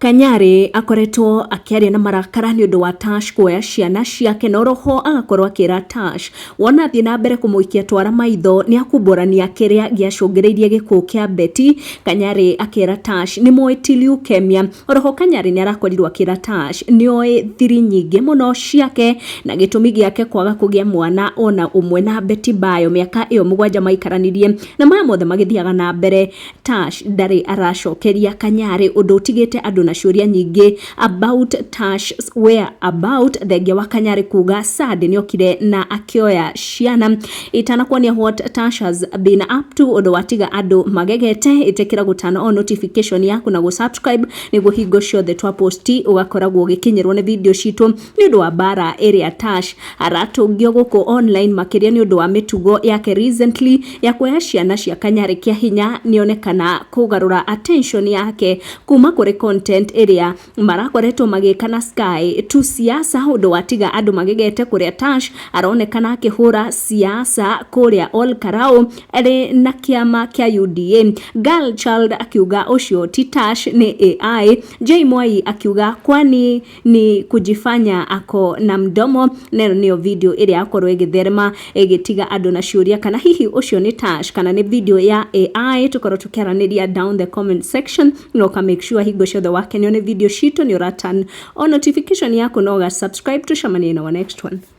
Kanyari akoretwo akiaria na marakara ni undu wa Tash kuoya ciana ciake na roho agakorwo akira Tash wona thie na mbere kumuikia twara maitho ni akumbũrania kiria giacungiriirie gikuũ kia Betty. Kanyari akira Tash ni moeti leukemia. Roho Kanyari ni arakorirwo akira Tash ni oi thiri nyingi muno ciake na gitumi giake kwaga kugia mwana ona umwe na Betty bayo miaka iyo mugwanja maikaranirie na maya mothe magithiaga na mbere. Tash ndari aracokeria Kanyari undu utigite andu na ciuria nyingi about Tash where about thengia wa Kanyari kuga sad ni okire na akioya ciana itanakuonia what Tash has been up to undu watiga andu magegete. Itekira gutana on notification yaku na gusubscribe niguo hingo ciothe twa posti ugakoragwo ugikinyirwo ni video citu ni undu wa bara area Tash aratungio guku online makiria ni undu wa mitugo yake recently ya kuoya ciana cia Kanyari kia hinya nionekana kugarura attention yake kuma kuri content area marakoretwo magikana Sky tu siasa undu watiga andu magegete kuria Tash aronekana akihura siasa kuria all karao eri na kiama kia UDA. Girl child akiuga ucio ti Tash ni AI. J Mwai akiuga kwani ni kujifanya ako na mdomo. Nero niyo video iri akorwo igitherema igitiga andu na ciuria kana hihi ucio ni Tash kana ni video ya AI. Tukorwo tukiaraniria down the comment section no ka make sure hingo ciothe wake ni video shito ni uratan on notification yako no ga subscribe. Tushamanie na next one.